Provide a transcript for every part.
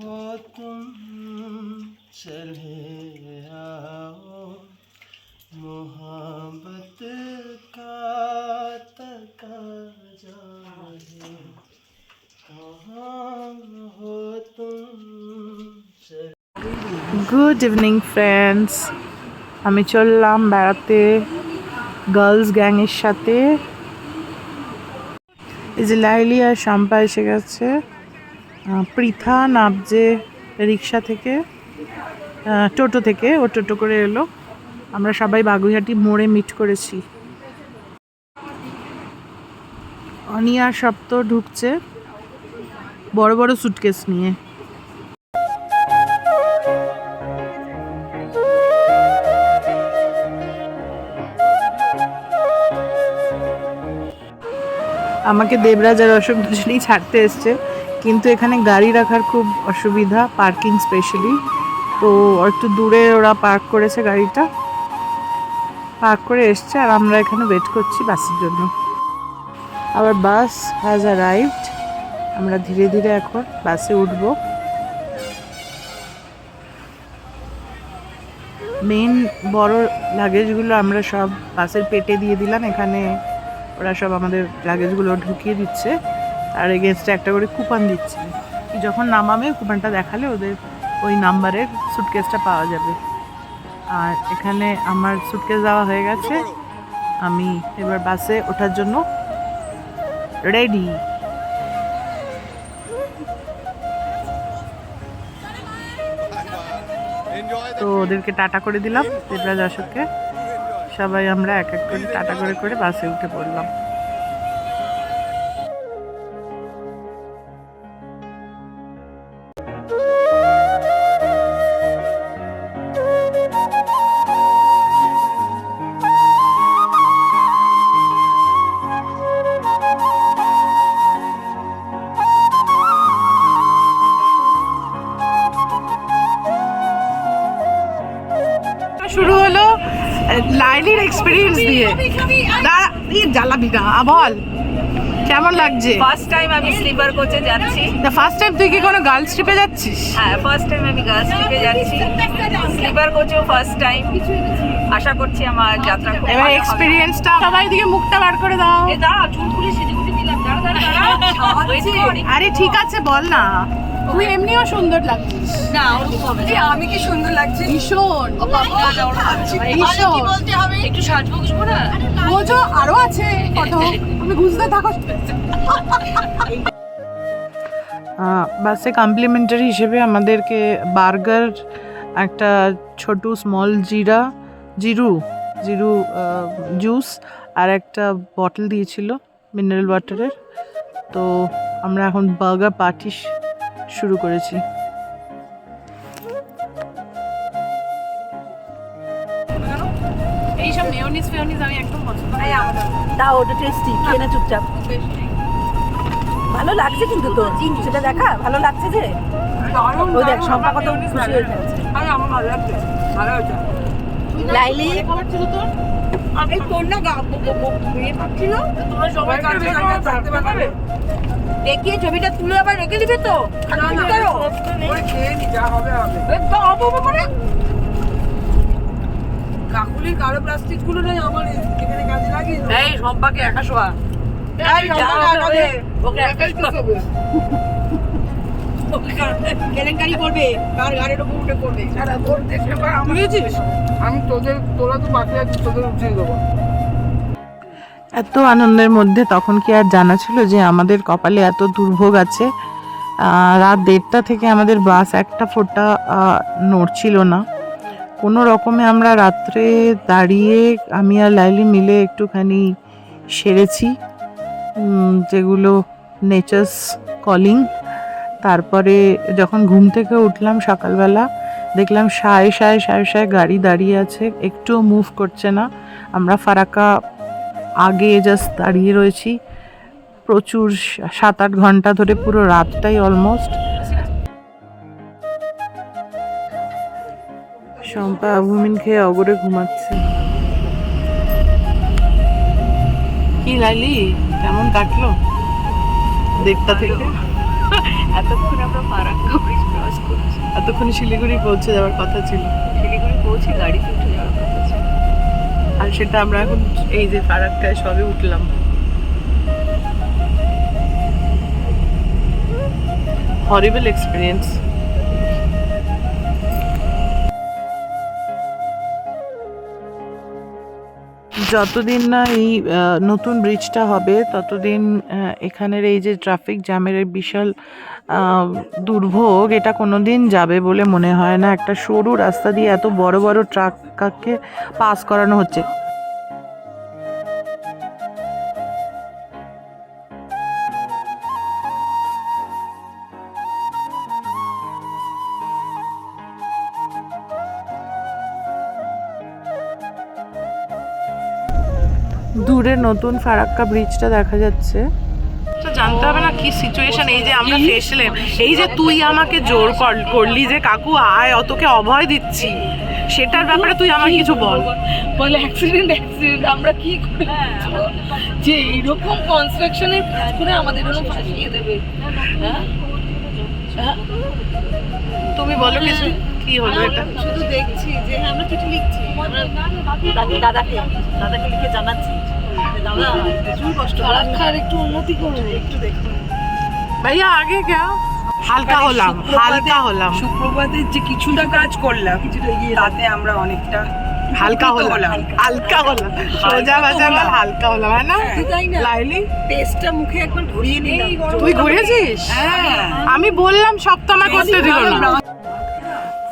हो तुम चले आओ मोहब्बत का तकाजा है कहाँ हो तुम। গুড ইভিনিং ফ্রেন্ডস, আমি চললাম বেড়াতে গার্লস গ্যাংয়ের সাথে। এই যে লাইলি আর শাম্পা এসে গেছে। পৃথা নাবজে রিক্সা থেকে, টোটো থেকে, ও টোটো করে এলো। আমরা সবাই বাগুইহাটি মোড়ে মিট করেছি। অনিয়া সপ্ত ঢুকছে বড় বড় সুটকেস নিয়ে। আমাকে দেবরাজ আর অশোক দুজনেই ছাড়তে এসছে, কিন্তু এখানে গাড়ি রাখার খুব অসুবিধা, পার্কিং স্পেশালি। তো একটু দূরে ওরা পার্ক করেছে, গাড়িটা পার্ক করে এসছে, আর আমরা এখানে ওয়েট করছি বাসের জন্য। আবার বাস হ্যাজ অ্যারাইভড। আমরা ধীরে ধীরে এখন বাসে উঠব। মেইন বড় লাগেজগুলো আমরা সব বাসের পেটে দিয়ে দিলাম। এখানে ওরা সব আমাদের লাগেজগুলো ঢুকিয়ে দিচ্ছে, আর এগেনস্টে একটা করে কুপন দিচ্ছে। যখন নামাবে কুপনটা দেখালে ওদের ওই নাম্বারের সুটকেসটা পাওয়া যাবে। আর এখানে আমার সুটকেস দেওয়া হয়ে গেছে, আমি এবার বাসে ওঠার জন্য রেডি। তো ওদেরকে টাটা করে দিলাম, দেবরাজ অশোককে। সবাই আমরা এক এক করে টাটা করে করে বাসে উঠে পড়লাম। শুরু হলো লাইলির এক্সপেরিয়েন্স দিয়ে। জ্বালাবি না, বল কেমন লাগছে? ফার্স্ট টাইম আমি স্লিপার কোচে যাচ্ছি। ফার্স্ট টাইম তুই কি কোনো গার্লস ট্রিপে যাচ্ছিস? হ্যাঁ, ফার্স্ট টাইম আমি গার্লস ট্রিপে যাচ্ছি, স্লিপার কোচেও ফার্স্ট টাইম। আশা করছি আমার যাত্রা খুব এবার এক্সপেরিয়েন্সটা সবাই দিকে মুখটা বার করে দাও। এ দাঁড়া, চুল খুলে সেজে গুজে দিলাম। দাঁড়া দাঁড়া, আরে ঠিক আছে বল না, তুই এমনিও সুন্দর লাগছিস। না ওরকম হবে না। আমি কি সুন্দর লাগছে? ভীষণ ভীষণ বলতে হবে, একটু সাজবো গুজবো না? বোঝো আরো আছে ফটো, আমি বুঝতে থাকো। বাসে কমপ্লিমেন্টারি হিসেবে আমাদেরকে বার্গার, একটা ছোট স্মল জিরু জুস আর একটা বটল দিয়েছিল মিনারেল ওয়াটারের। তো আমরা এখন বার্গার পার্টি শুরু করেছি। এইসব মেয়োনিজ ফেয়োনিজ আমি একদম পছন্দ করি। দাও, ওটা টেস্টি, খেয়ে না চুপচাপ। ভালো লাগছে কিন্তু তোর সেটা দেখা, ভালো লাগছে যে। ওই দেখ সম্পা কত খুশি হয়ে যাচ্ছে। আরে আমার ভালো লাগছে, ভালো হয়েছে। লাইলি খাবার ছিল তোর? আমি তোর না বিয়ে পাচ্ছিল, তোমরা সবাই কাছে থাকতে পারবে। দেখিয়ে ছবিটা তুলে আবার রেখে দিবে তো? ওই খেয়ে নি, যা হবে হবে। মানে কাকুলির কালো প্লাস্টিক গুলো নেই আমার এখানে কাজে লাগে। এই সম্পাকে একা শোয়া, ওকে একাই তো হবে। কেলেঙ্কারি করবে, কার গাড়ির উপর উঠে করবে। আমি তোরা তো বাকি আছিস, তোদের উঠিয়ে দেবো। এত আনন্দের মধ্যে তখন কি আর জানা ছিল যে আমাদের কপালে এত দুর্ভোগ আছে। রাত 1:30 থেকে আমাদের বাস একটা ফোঁটা নড়ছিল না। কোনো রকমে আমরা রাত্রে দাঁড়িয়ে আমি আর লাইলি মিলে একটুখানি সেরেছি, যেগুলো নেচার্স কলিং। তারপরে যখন ঘুম থেকে উঠলাম সকালবেলা, দেখলাম সায় গাড়ি দাঁড়িয়ে আছে, একটু মুভ করছে না। আমরা ফারাক্কা আগে জাস্ট দাঁড়িয়ে রয়েছি প্রচুর 7-8 ঘন্টা ধরে, পুরো রাতটাই অলমোস্ট। শম্পা ভূমিন খেয়ে অগরে ঘুমাচ্ছে। কি লাইলি, কেমন কাটলো? 1:30 থেকে এতক্ষণ আমরা ফারাক্কা ব্রিজ ক্রস করছি, এতক্ষণ শিলিগুড়ি পৌঁছে যাওয়ার কথা ছিল, শিলিগুড়ি পৌঁছে গাড়িতে উঠে যাওয়ার কথা ছিল। আর সেটা আমরা এখন এই যে ফারাক্কায় সবে উঠলাম। হরিবল এক্সপিরিয়েন্স। যতদিন না এই নতুন ব্রিজটা হবে ততদিন এখানের এই যে ট্রাফিক জ্যামের এই বিশাল দুর্ভোগ, এটা কোনোদিন যাবে বলে মনে হয় না। একটা সরু রাস্তা দিয়ে এত বড় বড় ট্রাককে পাস করানো হচ্ছে। দূরে নতুন ফারাক্কা ব্রিজটা দেখা যাচ্ছে। জানতে হবে না কি সিচুয়েশন। এই যে আমরা ফেসলেম, এই যে তুই আমাকে জোর করলি যে কাকু আয়, অতকে অভয় দিচ্ছি, সেটার ব্যাপারে তুই আমাকে কিছু বল। বলে অ্যাক্সিডেন্ট আমরা কি করে যে এইরকম কনস্ট্রাকশনের কাজ করে আমাদের জন্য ফাঁসিয়ে দেবে। তুমি বলো কিছু, কি হলো এটা? শুধু দেখছি যে আমরা কিছু লিখছি, দাদাকে লিখে জানাচ্ছি দাদা প্রচুর কষ্ট, ফারাক্কার একটু উন্নতি করুন, একটু দেখুন ভাইয়া আগে কে হালকা হলাম সুপ্রভাতের যে কিছুটা কাজ করলাম, তাতে আমরা অনেকটা হালকা হলাম সোজা ভাষা হালকা হলাম, হ্যাঁ না? লাইলি টেস্টটা মুখে একবার ঘুরিয়ে নিলাম। তুই ঘুরেছিস? হ্যাঁ, আমি বললাম সব তো আমার করতে দিল না।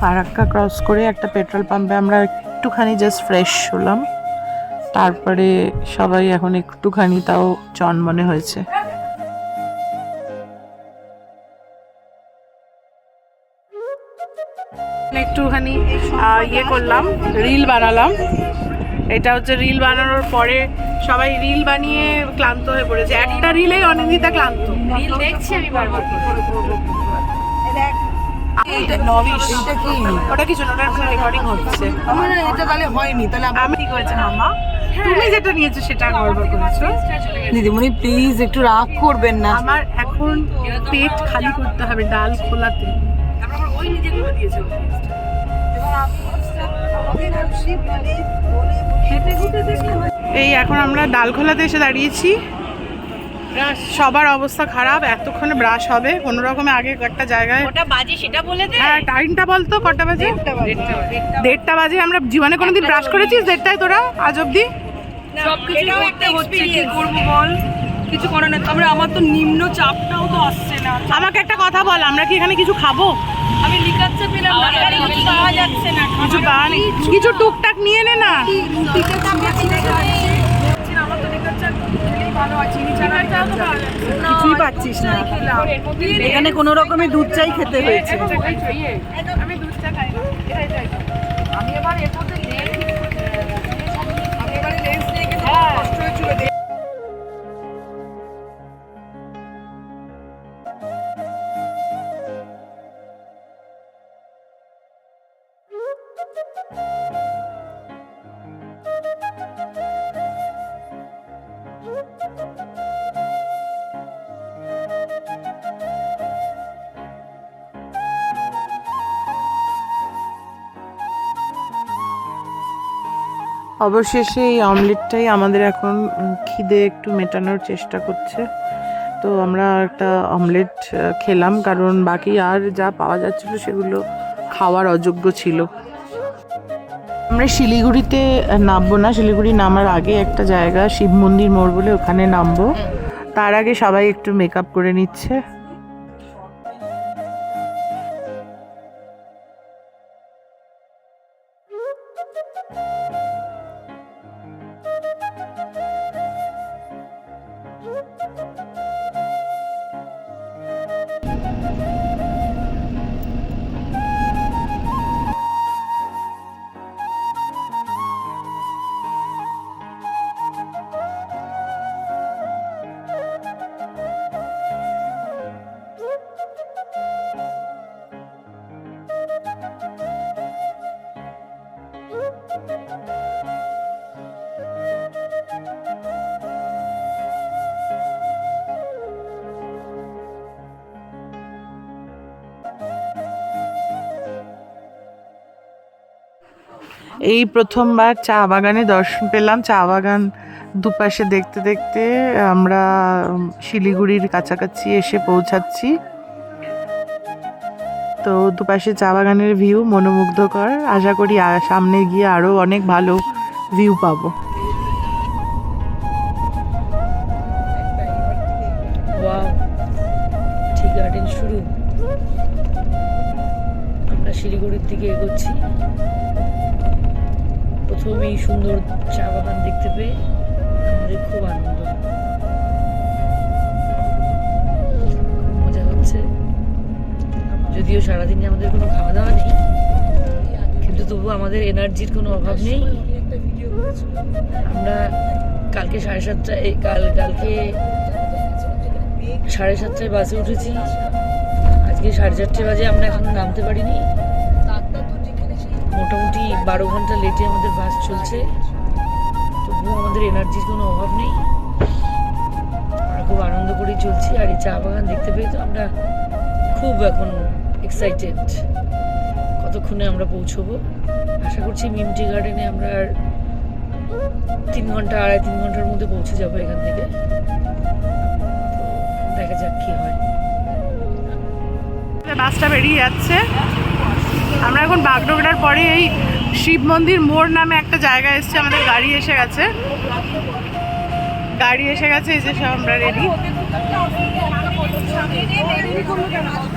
ফারাক্কা ক্রস করে একটা পেট্রোল পাম্পে আমরা একটুখানি জাস্ট ফ্রেশ হলাম, তারপরে সবাই এখন একটুখানি তাও চনমনে হয়েছে। একটুখানি ইয়ে করলাম, রিল বানালাম। এটা হচ্ছে রিল বানানোর পরে সবাই রিল বানিয়ে ক্লান্ত হয়ে পড়েছে। একটা রিলেই অনিন্দিতা ক্লান্ত। রিল দেখছি আমি বারবার ওটা কিছু না, ওটা রেকর্ডিং হচ্ছে। আমার এটা তাহলে হয়নি, তাহলে আমি ঠিক হয়েছে মামা, তুমি যেটা নিয়েছো সেটা গর্ব করেছো। দিদিমণি প্লিজ একটু রাগ করবেন না। আমার এখন পেট খালি করতে হবে ডাল খোলাতে। ওই নিজেগুলো দিয়েছে। এই এখন আমরা ডালখোলাতে এসে দাঁড়িয়েছি। সবার অবস্থা খারাপ, এতক্ষণে ব্রাশ হবে কোনো রকমে। আগে একটা জায়গায় কটা বাজে সেটা বলে দে। হ্যাঁ টাইমটা বলতো কটা বাজে? 1:30 বাজে। আমরা জীবনে কোনোদিন ব্রাশ করেছিস 1:30টায় তোরা আজ অব্দি? সবকিছু একটা হচ্ছে, কি করবো বল, কিছু করার নেই। তারপরে আমার তো নিম্ন চাপটাও তো আসছে না। আমাকে একটা কথা বল, আমরা কি এখানে কিছু খাবো? আমি লিখাচ্ছে পেলাম না, কিছু পাওয়া যাচ্ছে না, কিছু পাওয়া নেই, কিছু টুকটাক নিয়ে নে না। রুটিতে চিড়ে খাচ্ছি, আমার তো লিখাচ্ছে খেলেই ভালো হয়, চিনি ছাড়া কিছুই পাচ্ছিস না। এখানে কোনো রকমের দুধ চাই খেতে হয়েছে। আমি দুধ চা খাই না, আমি এবার এর মধ্যে আমি এবারে লেন্স নিয়ে গেছি, কষ্ট হয়েছিল। অবশেষে এই অমলেটটাই আমাদের এখন খিদে একটু মেটানোর চেষ্টা করছে। তো আমরা একটা অমলেট খেলাম, কারণ বাকি আর যা পাওয়া যাচ্ছিল সেগুলো খাওয়ার অযোগ্য ছিল। আমরা শিলিগুড়িতে নামবো না, শিলিগুড়ি নামার আগে একটা জায়গা শিব মন্দির মোড় বলে, ওখানে নামবো। তার আগে সবাই একটু মেকআপ করে নিচ্ছে। এই প্রথমবার চা বাগানে দর্শন পেলাম। চা বাগান দুপাশে দেখতে দেখতে আমরা শিলিগুড়ির কাছাকাছি এসে পৌঁছাচ্ছি। তো দুপাশে চা বাগানের ভিউ মনোমুগ্ধকর। আশা করি সামনে গিয়ে আরও অনেক ভালো ভিউ পাবো। টি গার্ডেন শুরু। আমরা শিলিগুড়ির দিকে এগোচ্ছি। প্রথমেই সুন্দর চা বাগান দেখতে পেয়ে আমাদের খুব আনন্দ, মজা হচ্ছে। যদিও সারাদিনে আমাদের কোনো খাওয়া দাওয়া নেই, কিন্তু তবু আমাদের এনার্জির কোনো অভাব নেই। আমরা কালকে 7:30টায় কালকে 7:30টায় বাসে উঠেছি। আজকে 4:30 বাজে, আমরা এখনো নামতে পারিনি। মোটামুটি 12 ঘন্টা লেটে আমাদের বাস চলছে, তবুও আমাদের এনার্জির কোনো অভাব নেই। আমরা খুব আনন্দ করেই চলছি। আর এই চা বাগান দেখতে পেয়ে তো আমরা খুব এখন এক্সাইটেড কতক্ষণে আমরা পৌঁছবো। আশা করছি মিম টি গার্ডেনে আমরা আর 3 ঘন্টা 3.5 ঘন্টার মধ্যে পৌঁছে যাবো এখান থেকে। দেখা যাক কি হয়। বাসটা বেরিয়ে যাচ্ছে। আমরা এখন বাগডোগরার পরে এই শিব মন্দির মোড় নামে একটা জায়গায় এসেছি। আমাদের গাড়ি এসে গেছে, এই যে সব আমরা রেডি।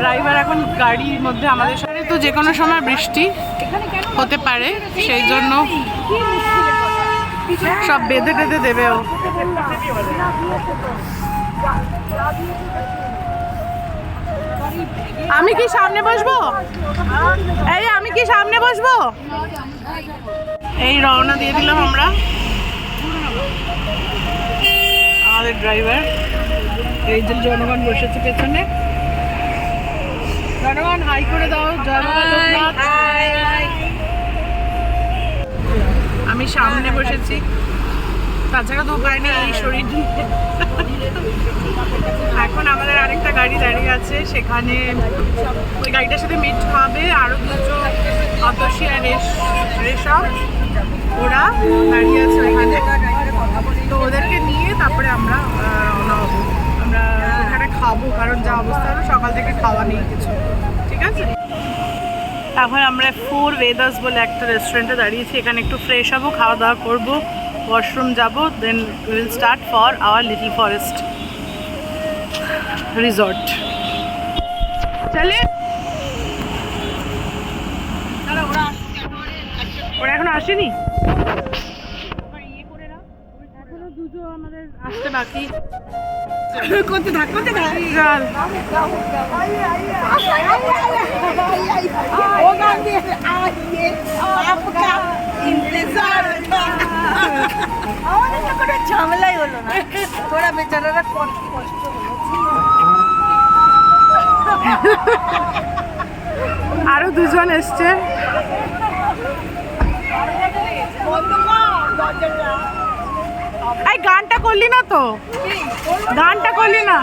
ড্রাইভার এখন গাড়ির মধ্যে আমাদের সাথে। তো যে কোনো সময় বৃষ্টি হতে পারে, সেই জন্য সব বেঁধে টেঁধে দেবেও। আমি কি সামনে বসবো? আমি কি সামনে বসবো? এই রওনা দিয়ে দিলাম আমরা। আমাদের ড্রাইভার, এই যে জনগণ বসেছে পেছনে। জনগণ হাই করে দাও। আমি সামনে বসেছি, তাছাড়া তো উপায় নেই এই শরীর। এখন আমাদের আরেকটা গাড়ি দাঁড়িয়ে আছে, সেখানে ওই গাড়িটার সাথে মিট হবে আরো দুটো অতসী আর রেশম। ওরা দাঁড়িয়ে আছে ওইখানে, তো ওদেরকে নিয়ে তারপরে আমরা রওনা হবো। আমরা ওখানে খাবো, কারণ যা অবস্থা হলো সকাল থেকে খাওয়া নেই কিছু। ঠিক আছে, এখন আমরা 4 ওয়েদার্স বলে একটা রেস্টুরেন্টে দাঁড়িয়েছি। এখানে একটু ফ্রেশ হবো, খাওয়া দাওয়া করবো, ওয়াশরুম যাবো, then will start for our little forest resort. চলে, ওরা এখনো আসেনি, এখনো দুটো আমাদের আসতে বাকি। করতে থাক। ঝামেলাই হলো না, তোরা বেচারারা কষ্ট হলো। আরো দুজন এসছে। এই গানটা করলি না তো? গানটা করলি না?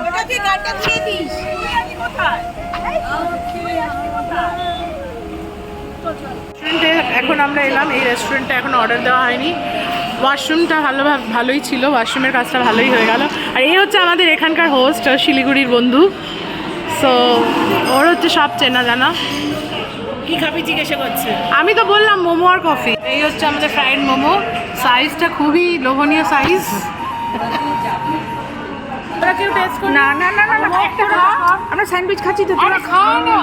এখন আমরা এলাম এই রেস্টুরেন্টে, এখন অর্ডার দেওয়া হয়নি। ওয়াশরুমটা ভালোই ছিল, ওয়াশরুমের কাজটা ভালোই হয়ে গেল। আর এই হচ্ছে আমাদের এখানকার হোস্ট, শিলিগুড়ির বন্ধু। সো ওর হচ্ছে সব চেনা জানা। কি খাবি জিজ্ঞাসা করছে? আমি তো বললাম মোমো আর কফি। এই হচ্ছে আমাদের ফ্রাইড মোমো, সাইজটা খুবই লোভনীয় সাইজ। কেউ টেস্ট করি? না না না না, একটা খা। আমরা স্যান্ডউইচ খাচ্ছি তো, তোরা খা না।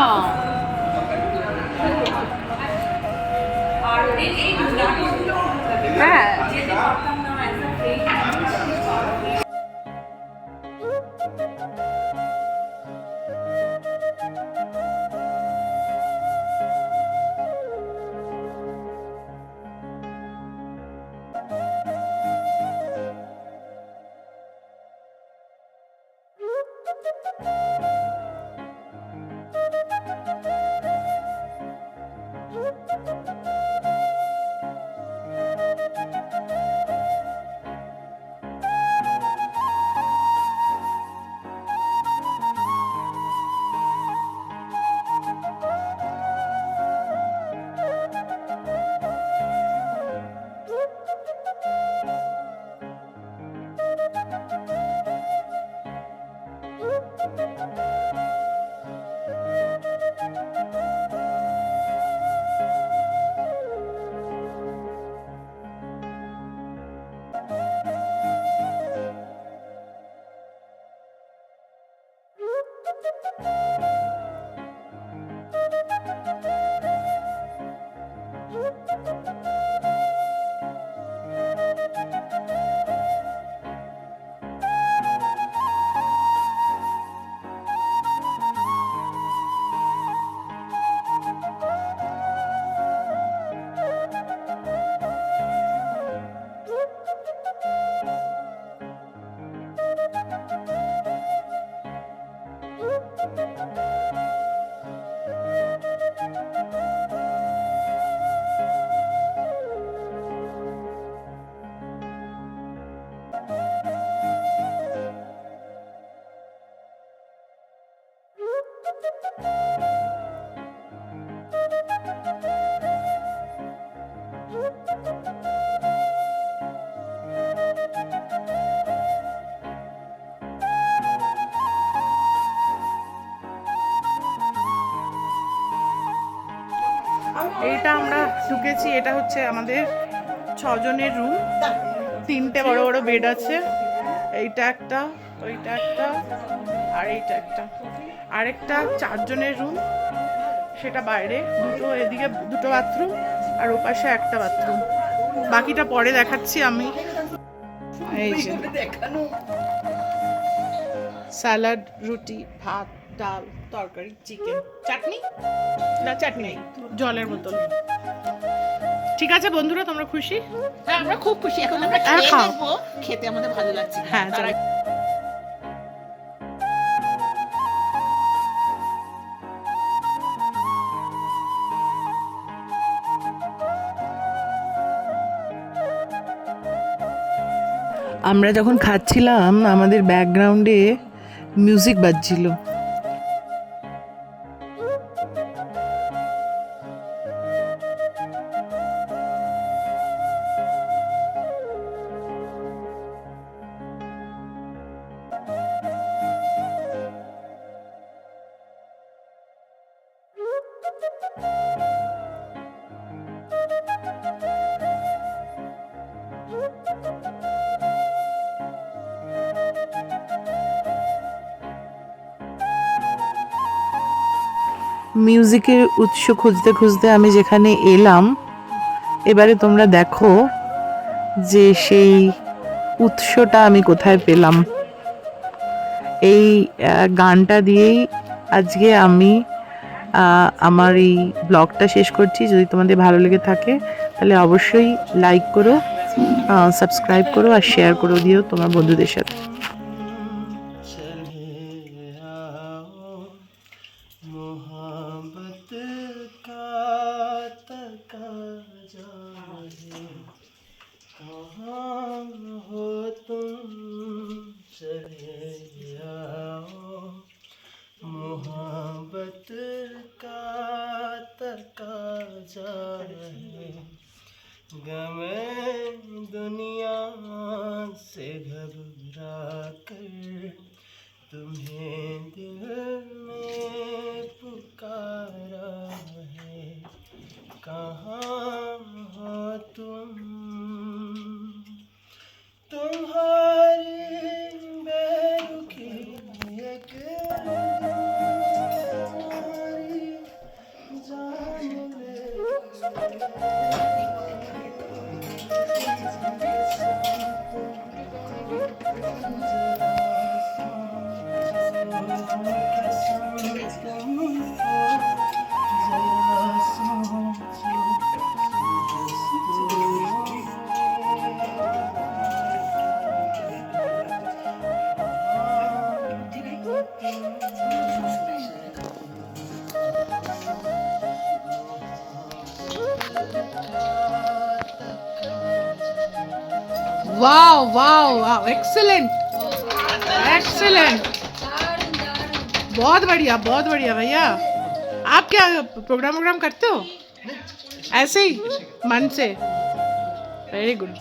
হ্যাঁ, এইটা আমরা ঢুকেছি, এটা হচ্ছে আমাদের 6 জনের রুম। 3টে বড় বড় বেড আছে, এইটা একটা, ওইটা একটা, আর এইটা একটা। আরেকটা 4 জনের রুম, সেটা বাইরে, দুটো এদিকে, দুটো বাথরুম, আর ওপাশে একটা বাথরুম। বাকিটা পরে দেখাচ্ছি আমি। এই যে স্যালাড, রুটি, ভাত, ডাল, তরকারি, চিকেন, চাটনি না, চাটনি নেই, জলের বোতল। ঠিক আছে বন্ধুরা, তোমরা খুশি? হ্যাঁ আমরা খুব খুশি। এখন আমরা হ্যাঁ, খেয়ে খাও। দেখবো, খেতে আমাদের ভালো লাগছে কিনা। হ্যাঁ, চলো। আমরা যখন খাচ্ছিলাম আমাদের ব্যাকগ্রাউন্ডে মিউজিক বাজছিল। মিউজিকের উৎস খুঁজতে খুঁজতে আমি যেখানে এলাম, এবারে তোমরা দেখো যে সেই উৎসটা আমি কোথায় পেলাম। এই গানটা দিয়েই আজকে আমি আমার এই ব্লগটা শেষ করছি। যদি তোমাদের ভালো লেগে থাকে তাহলে অবশ্যই লাইক করো, সাবস্ক্রাইব করো, আর শেয়ার করে দিও তোমার বন্ধুদের সাথে। मोहब्बत का तकाजा है, गमे दुनिया से घबरा कर तुम्हें दिल में पुकारा है। कहाँ हो तुम, तुम्हारी बेरुखी एक wow wow wow, excellent excellent, बहुत बढ़िया भैया। आप क्या प्रोग्राम करते हो? ऐसे ही मन से? Very good.